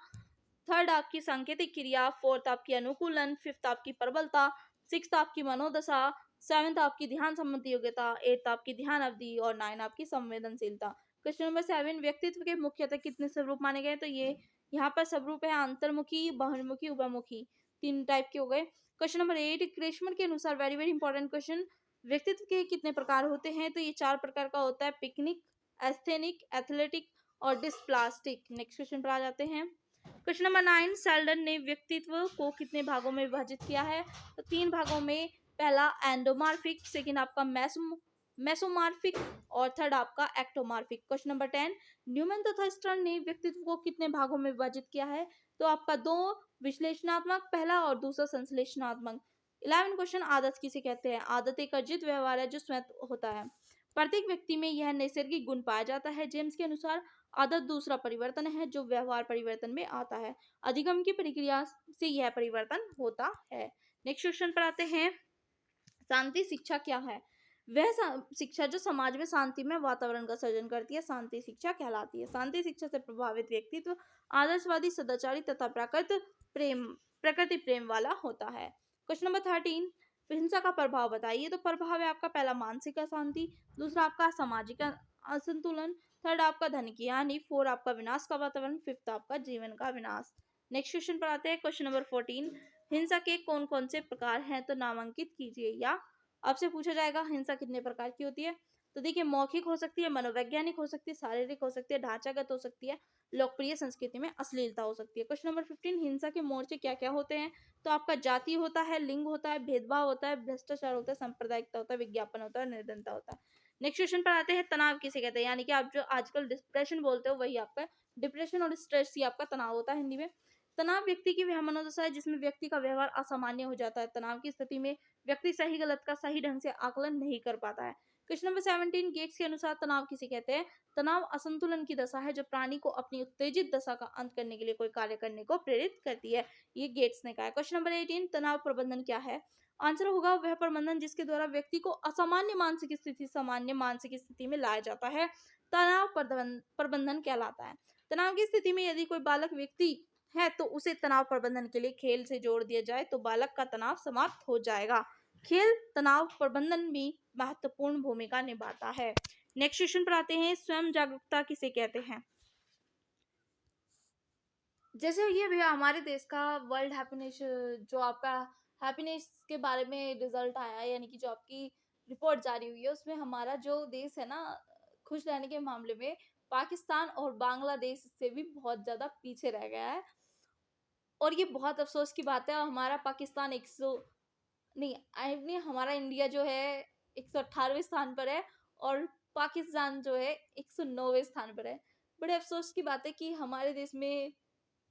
S1: थर्ड आपकी सांकेतिक क्रिया, फोर्थ आपकी अनुकूलन, फिफ्थ आपकी प्रबलता, सिक्स्थ आपकी मनोदशा, सेवेंथ आपकी ध्यान संबंधी योग्यता, एट्थ आपकी ध्यान अवधि और 9 आपकी संवेदनशीलता। क्वेश्चन नंबर 7, व्यक्तित्व के मुख्यतः कितने स्वरूप माने गए? तो ये यहाँ पर स्वरूप है अंतर्मुखी, बहिर्मुखी, उभयमुखी, 3 टाइप के हो गए। क्वेश्चन नंबर 8, क्रेशमर के अनुसार वेरी वेरी इंपॉर्टेंट क्वेश्चन, व्यक्तित्व के कितने प्रकार होते हैं? तो ये 4 प्रकार का होता है, पिकनिक, एस्थेनिक, एथलेटिक और डिस्प्लास्टिक। नेक्स्ट क्वेश्चन पर आ जाते हैं, क्वेश्चन नंबर 9, सेल्डन ने व्यक्तित्व को कितने भागों में विभाजित किया है? तो 3 भागों में, पहला एंडोमार्फिक, सेकंड आपका मेसोमार्फिक और थर्ड आपका एक्टोमार्फिक। क्वेश्चन नंबर 10, न्यूमैन तथा स्टर्न ने व्यक्तित्व को कितने भागों में विभाजित किया है? तो आपका 2 विश्लेषणात्मक पहला और दूसरा संश्लेषणात्मक। 11 क्वेश्चन, आदत किसे कहते हैं? आदत एक अर्जित व्यवहार है जो स्वतः होता है, प्रत्येक व्यक्ति में यह नैसर्गिक गुण पाया जाता है। जेम्स के अनुसार आदत दूसरा परिवर्तन है जो व्यवहार परिवर्तन में आता है, अधिगम की प्रक्रिया से यह परिवर्तन होता है। नेक्स्ट क्वेश्चन पर आते हैं, शांति शिक्षा क्या है? वह शिक्षा जो समाज में शांतिमय वातावरण का सृजन करती है, शांति शिक्षा कहलाती है। शांति शिक्षा से प्रभावित व्यक्तित्व आदर्शवादी, सदाचारी तथा प्रकृति प्रेम वाला होता है। क्वेश्चन नंबर 13, हिंसा का प्रभाव बताइए। तो प्रभाव है आपका पहला मानसिक अशांति, दूसरा आपका सामाजिक असंतुलन, थर्ड आपका धन की हानि, 4 आपका विनाश का वातावरण, फिफ्थ आपका जीवन का विनाश। नेक्स्ट क्वेश्चन पर आते हैं, क्वेश्चन नंबर 14, हिंसा के कौन कौन से प्रकार हैं? तो नामांकित कीजिए, या आपसे पूछा जाएगा हिंसा कितने प्रकार की होती है। तो देखिए, मौखिक हो सकती है, मनोवैज्ञानिक हो सकती है, शारीरिक हो सकती है, ढांचागत हो सकती है, लोकप्रिय संस्कृति में अश्लीलता हो सकती है। क्वेश्चन नंबर 15, हिंसा के मोर्चे क्या क्या होते हैं? तो आपका जाति होता है, लिंग होता है, भेदभाव होता है, भ्रष्टाचार होता है, सांप्रदायिकता होता है, विज्ञापन होता है, निर्धनता होता है। नेक्स्ट क्वेश्चन पर आते हैं, तनाव किसे कहते हैं? यानी कि आप जो आजकल डिप्रेशन बोलते हो वही आपका डिप्रेशन और स्ट्रेस ही आपका तनाव होता है हिंदी में। तनाव व्यक्ति की वह मनोदशा है जिसमें व्यक्ति का व्यवहार असामान्य हो जाता है। तनाव की स्थिति में व्यक्ति सही गलत का सही ढंग से आकलन नहीं कर पाता है। क्वेश्चन नंबर 17 गेट्स के अनुसार तनाव किसे कहते हैं? तनाव असंतुलन की दशा है जो प्राणी को अपनी उत्तेजित दशा का अंत करने के लिए कोई कार्य करने को प्रेरित करती है। ये गेट्स ने कहा है। क्वेश्चन नंबर 18 तनाव प्रबंधन क्या है? आंसर होगा वह प्रबंधन जिसके द्वारा व्यक्ति को असामान्य मानसिक स्थिति सामान्य मानसिक स्थिति में लाया जाता है, तनाव प्रबंधन कहलाता है। तनाव की स्थिति में यदि कोई बालक व्यक्ति है तो उसे तनाव प्रबंधन के लिए खेल से जोड़ दिया जाए तो बालक का तनाव समाप्त हो जाएगा। खेल तनाव प्रबंधन में महत्वपूर्ण भूमिका निभाता है। नेक्स्ट क्वेश्चन पर आते हैं, स्वयं जागरूकता किसे कहते हैं? जैसे ये भैया हमारे देश का वर्ल्ड हैप्पीनेस, जो आपका हैप्पीनेस के बारे में रिजल्ट आया है, यानी कि जो आपकी रिपोर्ट जारी हुई है, उसमें हमारा जो देश है ना, खुश रहने के मामले में पाकिस्तान और बांग्लादेश से भी बहुत ज्यादा पीछे रह गया है। और ये बहुत अफसोस की बात है। हमारा पाकिस्तान 100 नहीं, आई मीन हमारा इंडिया जो है 118वें स्थान पर है और पाकिस्तान जो है 109वें स्थान पर है। बड़े अफसोस की बात है कि हमारे देश में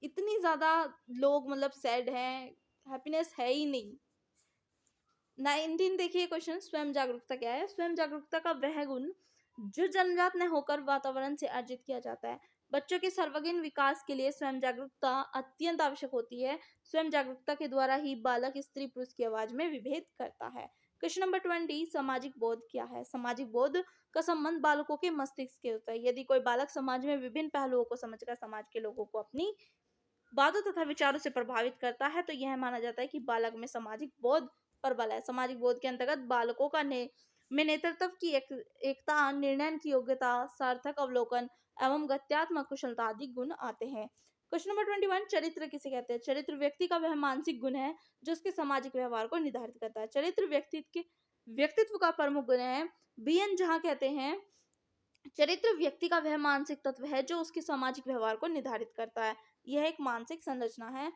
S1: इतनी ज़्यादा लोग मतलब सैड हैं, हैप्पीनेस है ही नहीं। 19 देखिए क्वेश्चन, स्वयं जागरूकता क्या है? स्वयं जागरूकता का वह गुण जो जन्मजात न होकर वातावरण से अर्जित किया जाता है। बच्चों के सर्वांगीण विकास के लिए स्वयं जागरूकता अत्यंत आवश्यक होती है। स्वयं जागरूकता के द्वारा ही बालक स्त्री पुरुष की आवाज में विभेद करता है। क्वेश्चन नंबर 20 सामाजिक बोध क्या है? सामाजिक बोध का संबंध बालकों के मस्तिष्क से होता है। यदि कोई बालक समाज में विभिन्न पहलुओं को समझकर समाज के लोगों को अपनी बातों तथा विचारों से प्रभावित करता है तो यह माना जाता है कि बालक में सामाजिक बोध प्रबल है। सामाजिक बोध के अंतर्गत बालकों का में नेतृत्व की एकता, निर्णय की योग्यता, सार्थक अवलोकन एवं गत्यात्मक कुशलता आदि गुण आते हैं। क्वेश्चन नंबर 21 चरित्र किसे कहते हैं? चरित्र व्यक्ति का वह मानसिक गुण है जो उसके सामाजिक व्यवहार को निर्धारित करता है। चरित्र व्यक्तित्व का प्रमुख गुण है। बीएन जहाँ कहते हैं चरित्र व्यक्ति का वह मानसिक तत्व है जो उसके सामाजिक व्यवहार को निर्धारित करता है। यह एक मानसिक संरचना है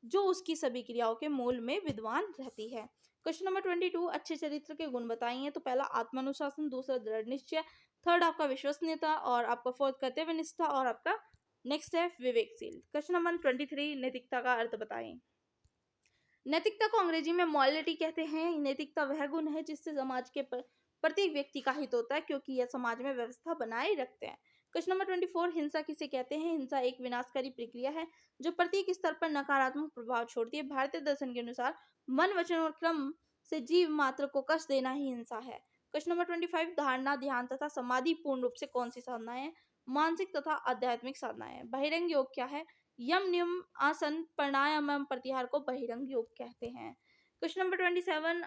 S1: जो उसकी सभी क्रियाओं के मूल में विद्वान रहती है। क्वेश्चन नंबर 22 अच्छे चरित्र के गुण बताइए। तो पहला आत्मानुशासन, दूसरा दृढ़ निश्चय, थर्ड आपका विश्वसनीयता और आपका फोर्थ कर्तव्य निष्ठा और आपका नेक्स्ट है विवेकशील। क्वेश्चन नंबर 23 नैतिकता का अर्थ बताएं। नैतिकता को अंग्रेजी में मॉरलिटी कहते हैं। नैतिकता वह गुण है जिससे समाज के प्रत्येक व्यक्ति का हित होता है क्योंकि यह समाज में व्यवस्था बनाए रखते हैं। क्वेश्चन नंबर 24 हिंसा किसे कहते हैं? हिंसा एक विनाशकारी प्रक्रिया है जो प्रत्येक स्तर पर नकारात्मक प्रभाव छोड़ती है। भारतीय दर्शन के अनुसार मन, वचन और क्रम से जीव मात्र को कष्ट देना ही हिंसा है। क्वेश्चन नंबर 25 धारणा, ध्यान तथा समाधि पूर्ण रूप से कौन सी साधनाएं हैं? मानसिक तथा आध्यात्मिक साधनाएं। बहिरंग योग क्या है? यम, नियम, आसन, प्राणायाम एवं प्रत्याहार को बहिरंग योग कहते हैं। क्वेश्चन नंबर 27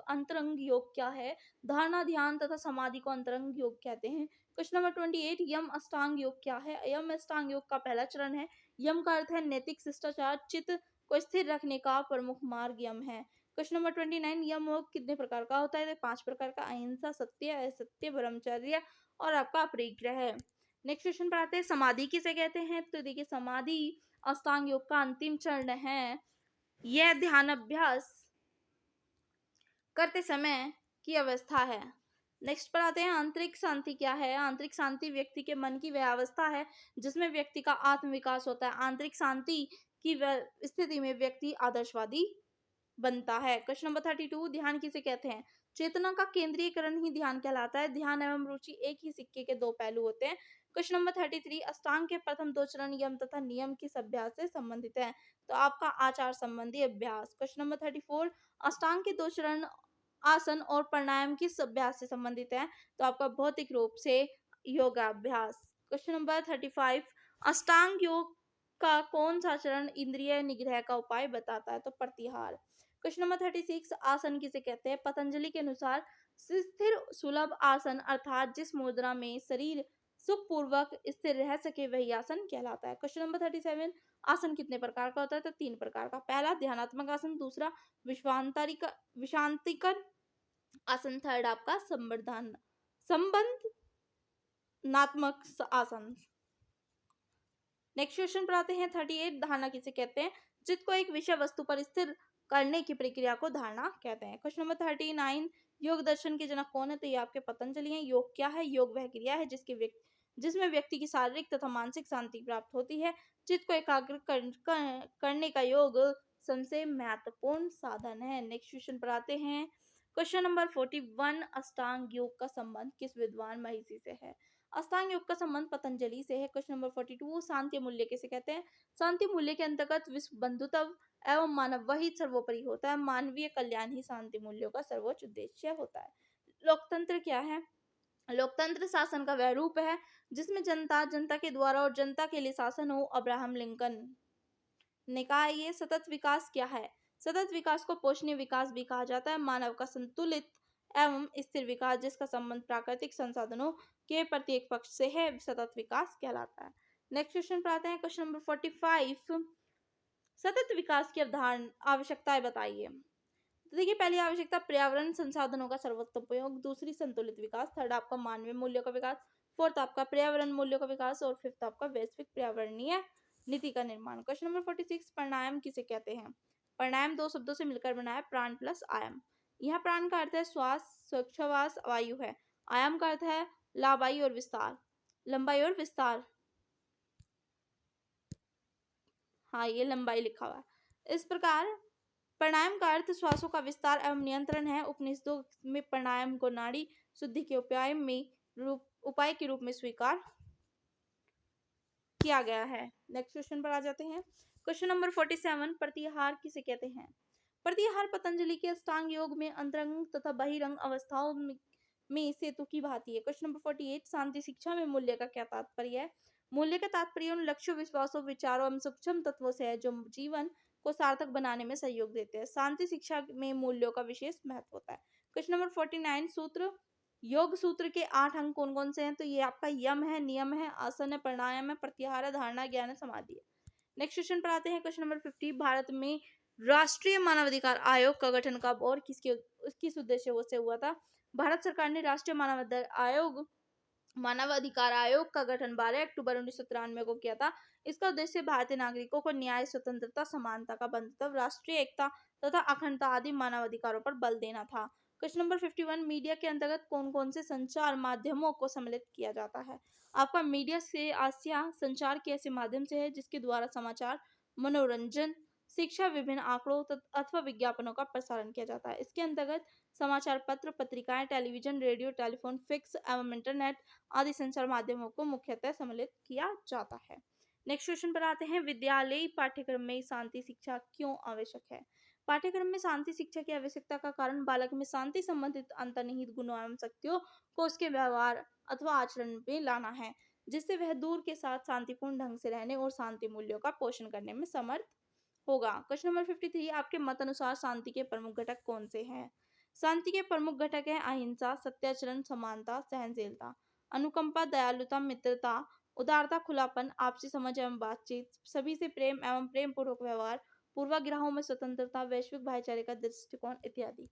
S1: अंतरंग योग क्या है? धारणा, ध्यान तथा समाधि को अंतरंग योग कहते हैं। क्वेश्चन नंबर 28 यम अष्टांग योग क्या है? यम अष्टांग योग का पहला चरण है। यम का अर्थ है नैतिक शिष्टाचार, चित्त को स्थिर रखने का प्रमुख मार्ग यम है। क्वेश्चन नंबर 29 यम योग कितने प्रकार का होता है? 5 प्रकार का, अहिंसा, सत्य, असत्य, ब्रह्मचर्य और आपका अपरिग्रह है। नेक्स्ट क्वेश्चन पर आते हैं, समाधि किसे कहते हैं? तो देखिए समाधि अष्टांग योग का अंतिम चरण है। यह ध्यान अभ्यास करते समय की अवस्था है। नेक्स्ट पर आते हैं, आंतरिक शांति क्या है? आंतरिक शांति व्यक्ति के मन की वह अवस्था है जिसमें व्यक्ति का आत्म विकास होता है। आंतरिक शांति की स्थिति में व्यक्ति आदर्शवादी बनता है। क्वेश्चन नंबर 32 ध्यान किसे कहते हैं? चेतना का केंद्रीयकरण ही ध्यान कहलाता है। ध्यान एवं रुचि एक ही सिक्के के दो पहलू होते हैं। क्वेश्चन नंबर 33 अष्टांग के प्रथम 2 चरण यम तथा नियम किस अभ्यास से संबंधित है? तो आपका आचार संबंधी अभ्यास। क्वेश्चन नंबर 34 अष्टांग के 2 चरण आसन और प्राणायाम किस अभ्यास से संबंधित है? तो आपका भौतिक रूप से योगाभ्यास। क्वेश्चन नंबर 35 अष्टांग योग का कौन सा चरण इंद्रिय निग्रह का उपाय बताता है? तो प्रत्याहार। क्वेश्चन नंबर 36 आसन किसे कहते हैं? पतंजलि के अनुसार स्थिर सुलभ आसन अर्थात जिस मुद्रा में शरीर सुखपूर्वक स्थिर रह सके वही आसन कहलाता है। क्वेश्चन नंबर 37 आसन कितने प्रकार का होता है? तो 3 प्रकार का। पहला ध्यानात्मक आसन, दूसरा विश्रांतिकर आसन, थर्ड आपका संबंधनात्मक आसन। नेक्स्ट क्वेश्चन पर आते हैं 38 धारणा किसे कहते हैं? चित्त को एक विषय वस्तु पर स्थिर करने की प्रक्रिया को धारणा कहते हैं। क्वेश्चन नंबर 39 योग दर्शन के जनक कौन है? तो ये आपके पतंजलि हैं। योग क्या है? योग वह क्रिया है जिसमें व्यक्ति की शारीरिक तथा मानसिक शांति प्राप्त होती है। चित्त को एकाग्र करने का योग सबसे महत्वपूर्ण साधन है। नेक्स्ट क्वेश्चन पर आते हैं क्वेश्चन नंबर 41, अष्टांग योग का संबंध किस विद्वान महिषी से है? अष्टांग योग का संबंध पतंजलि से है। क्वेश्चन नंबर 42, शांति मूल्य किसे कहते हैं? शांति मूल्य के अंतर्गत विश्व बंधुत्व एवं मानव वही सर्वोपरि होता है। मानवीय कल्याण ही शांति मूल्यों का सर्वोच्च उद्देश्य होता है। लोकतंत्र क्या है? लोकतंत्र शासन का वह रूप है जिसमें जनता, जनता के द्वारा और जनता के लिए शासन हो। अब्राहम लिंकन ने कहा। ये सतत विकास क्या है? सतत विकास को पोषणीय विकास भी कहा जाता है। मानव का संतुलित एवं स्थिर विकास जिसका संबंध प्राकृतिक संसाधनों के प्रत्येक पक्ष से है, सतत विकास कहलाता है। नेक्स्ट क्वेश्चन पर आते हैं। क्वेश्चन नंबर 45, सतत विकास की अवधारणा आवश्यकताएं बताइए। तो देखिए, पहली आवश्यकता पर्यावरण संसाधनों का सर्वोत्तम उपयोग, दूसरी संतुलित विकास, थर्ड आपका मानवीय मूल्यों का विकास, फोर्थ आपका पर्यावरण मूल्यों का विकास और फिफ्थ आपका वैश्विक पर्यावरणीय नीति का निर्माण। क्वेश्चन नंबर 46, प्राणायाम किसे कहते हैं? प्राणायाम दो शब्दों से मिलकर बना है, प्राण प्लस आयाम। यहाँ प्राण का अर्थ है श्वास, श्वास वायु है। आयाम का अर्थ है लंबाई और विस्तार, लंबाई और विस्तार। हाँ, ये लंबाई लिखा हुआ है। इस प्रकार प्राणायाम का अर्थ श्वासों का विस्तार एवं नियंत्रण है। उपनिषदों में प्राणायाम को नाड़ी शुद्धि के उपाय के रूप में स्वीकार किया गया है। नेक्स्ट क्वेश्चन पर आ जाते हैं। क्वेश्चन नंबर 47, प्रत्याहार किसे कहते हैं? प्रत्याहार पतंजलि के अष्टांग योग में अंतरंग तथा बहिरंग अवस्थाओं में सेतु की भांति है। क्वेश्चन नंबर 48, शांति शिक्षा में मूल्य का क्या तात्पर्य है? मूल्य का तात्पर्य उन लक्ष्यों, विश्वासों, विचारों एवं सूक्ष्म तत्वों से है जो जीवन को सार्थक बनाने में सहयोग देते हैं। शांति शिक्षा में मूल्यों का विशेष महत्व होता है। क्वेश्चन नंबर 49, सूत्र योग सूत्र के 8 अंग कौन कौन से हैं? तो ये आपका यम है, नियम है, आसन है, प्राणायाम है, प्रत्याहार है, धारणा, ज्ञान है, समाधि है। नेक्स्ट क्वेश्चन पर आते हैं। क्वेश्चन नंबर 50, भारत में राष्ट्रीय मानवाधिकार आयोग का गठन कब और किस उद्देश्य से हुआ था? भारत सरकार ने राष्ट्रीय मानवाधिकार आयोग का गठन 12 अक्टूबर 1993 को किया था। इसका उद्देश्य भारतीय नागरिकों को न्याय, स्वतंत्रता, समानता का बंधुत्व, राष्ट्रीय एकता तथा अखंडता आदि मानवाधिकारों पर बल देना था। क्वेश्चन नंबर 51, मीडिया के अंतर्गत कौन कौन से संचार माध्यमों को सम्मिलित किया जाता है? आपका मीडिया से आसिया संचार के ऐसे माध्यम से है जिसके द्वारा समाचार, मनोरंजन, शिक्षा, विभिन्न आंकड़ों अथवा विज्ञापनों का प्रसारण किया जाता है। इसके अंतर्गत समाचार पत्र, पत्रिकाएं, टेलीविजन, रेडियो, टेलीफोन, फिक्स एवं इंटरनेट आदि संचार माध्यमों को मुख्यतः सम्मिलित किया जाता है। नेक्स्ट क्वेश्चन पर आते हैं। विद्यालयी पाठ्यक्रम में शांति शिक्षा क्यों आवश्यक है? पाठ्यक्रम में शांति शिक्षा की आवश्यकता का कारण बालक में शांति संबंधित अंतर्निहित गुणों एवं शक्तियों को उसके व्यवहार अथवा आचरण में लाना है, जिससे वह दूर के साथ शांतिपूर्ण ढंग से रहने और शांति मूल्यों का पोषण करने में समर्थ होगा। क्वेश्चन नंबर 53, आपके मत अनुसार शांति के प्रमुख घटक कौन से हैं? शांति के प्रमुख घटक हैं अहिंसा, सत्याचरण, समानता, सहनशीलता, अनुकंपा, दयालुता, मित्रता, उदारता, खुलापन, आपसी समझ एवं बातचीत, सभी से प्रेम एवं प्रेम पूर्वक व्यवहार, पूर्वाग्रहों में स्वतंत्रता, वैश्विक भाईचारे का दृष्टिकोण इत्यादि।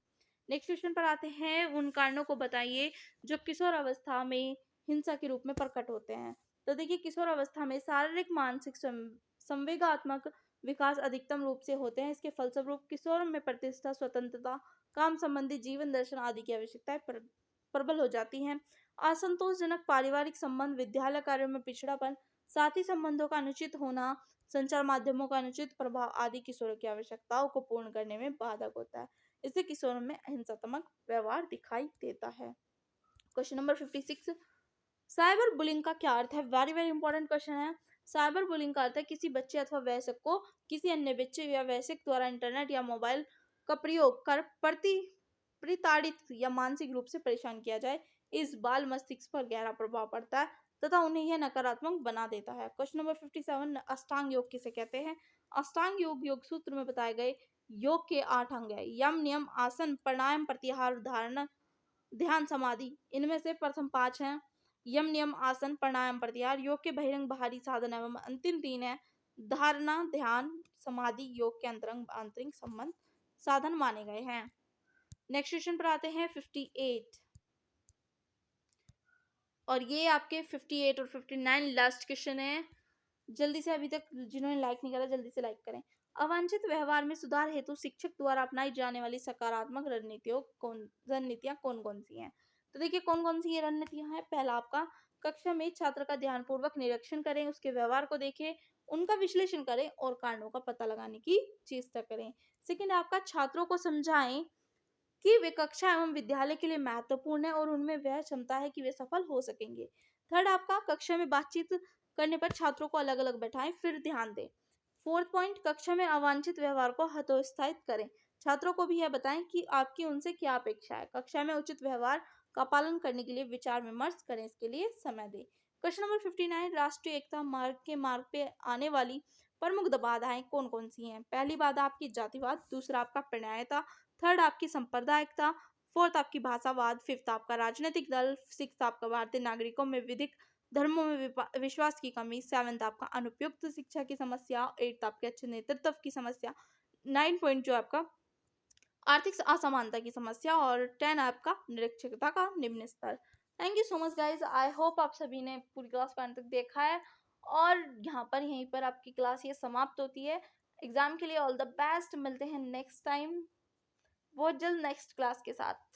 S1: नेक्स्ट क्वेश्चन पर आते हैं। उन कारणों को बताइए जो किशोर अवस्था में हिंसा के रूप में प्रकट होते हैं। तो देखिए, किशोर अवस्था में शारीरिक, मानसिक, संवेगात्मक विकास अधिकतम रूप से होते हैं। इसके फलस्वरूप किशोर में प्रतिष्ठा, स्वतंत्रता, काम संबंधी जीवन दर्शन आदि की आवश्यकताएं प्रबल हो जाती हैं। असंतोषजनक पारिवारिक संबंध, विद्यालय कार्यों में पिछड़ापन, साथी संबंधों का अनुचित होना, संचार माध्यमों का अनुचित प्रभाव आदि किशोरों की आवश्यकताओं को पूर्ण करने में बाधक होता है। इससे किशोरों में अहिंसात्मक व्यवहार दिखाई देता है। क्वेश्चन नंबर 56, साइबर बुलिंग का क्या अर्थ है? वेरी वेरी इंपॉर्टेंट क्वेश्चन है। साइबर बुलिंग का अर्थ है किसी बच्चे अथवा वयस्क को किसी अन्य बच्चे या वयस्क द्वारा इंटरनेट या मोबाइल का प्रयोग कर प्रताड़ित या मानसिक रूप से परेशान किया जाए। इस बाल मस्तिष्क पर गहरा प्रभाव पड़ता है तथा उन्हें यह नकारात्मक बना देता है। क्वेश्चन नंबर 57, अष्टांग योग किसे कहते हैं? अष्टांग योग योग सूत्र में बताए गए योग के 8 अंग है। यम, नियम, आसन, प्राणायाम, प्रत्याहार, धारणा, ध्यान, समाधि। इनमें से प्रथम 5 हैं यम, नियम, आसन, प्राणायाम, प्रत्याहार। योग के बहिरंग, बाहरी साधन एवं अंतिम 3 है धारणा, ध्यान, समाधि। योग के अंतरंग, आंतरिक संबंध साधन माने गए हैं। नेक्स्ट क्वेश्चन पर आते हैं। 58 और ये आपके 58 और 59 लास्ट क्वेश्चन है। जल्दी से, अभी तक जिन्होंने लाइक नहीं करा जल्दी से लाइक करें। अवांछित व्यवहार में सुधार हेतु शिक्षक द्वारा अपनाई जाने वाली सकारात्मक रणनीतियां कौन कौन सी हैं? तो देखिए, कौन कौन सी ये रणनीतियां हैं। पहला आपका, कक्षा में छात्र का ध्यानपूर्वक निरीक्षण करें, उसके व्यवहार को देखें, उनका विश्लेषण करें और कारणों का पता लगाने की चेष्टा करें। सेकंड आपका, छात्रों को समझाएं कि वे कक्षा एवं विद्यालय के लिए महत्वपूर्ण है और उनमें वह क्षमता है कि वे सफल हो सकेंगे। थर्ड आपका कक्षा में बातचीत करने पर छात्रों को अलग अलग बैठाएं फिर ध्यान दें। फोर्थ पॉइंट, कक्षा में अवांछित व्यवहार को हतोत्साहित करें। छात्रों को भी यह बताएं कि आपकी उनसे क्या अपेक्षा है। कक्षा में उचित व्यवहार का पालन करने के लिए विचार विमर्श करें, इसके लिए समय दें। क्वेश्चन नंबर 59, राष्ट्रीय एकता मार्ग पे आने वाली प्रमुख बाधाएं कौन कौन सी हैं। पहली बाधा आपकी जातिवाद, दूसरा आपका प्रणयता, थर्ड आपकी सांप्रदायिकता, फोर्थ आपकी भाषावाद, फिफ्थ आपका राजनीतिक दल, सिक्स्थ आपका भारतीय नागरिकों में विधिक धर्मों में विश्वास की कमी, सेवंथ आपका अनुपयुक्त शिक्षा की समस्या, एट्थ आपके अच्छे नेतृत्व की समस्या, 9 पॉइंट जो आपका आर्थिक असमानता की समस्या, और 10 आपका निरक्षरता का निम्न स्तर। Thank you so much guys, I hope आप सभी ने पूरी क्लास को अंत तक देखा है, और यहाँ पर यहीं पर आपकी क्लास ये समाप्त होती है। एग्जाम के लिए ऑल द बेस्ट, मिलते हैं नेक्स्ट टाइम बहुत जल्द नेक्स्ट क्लास के साथ।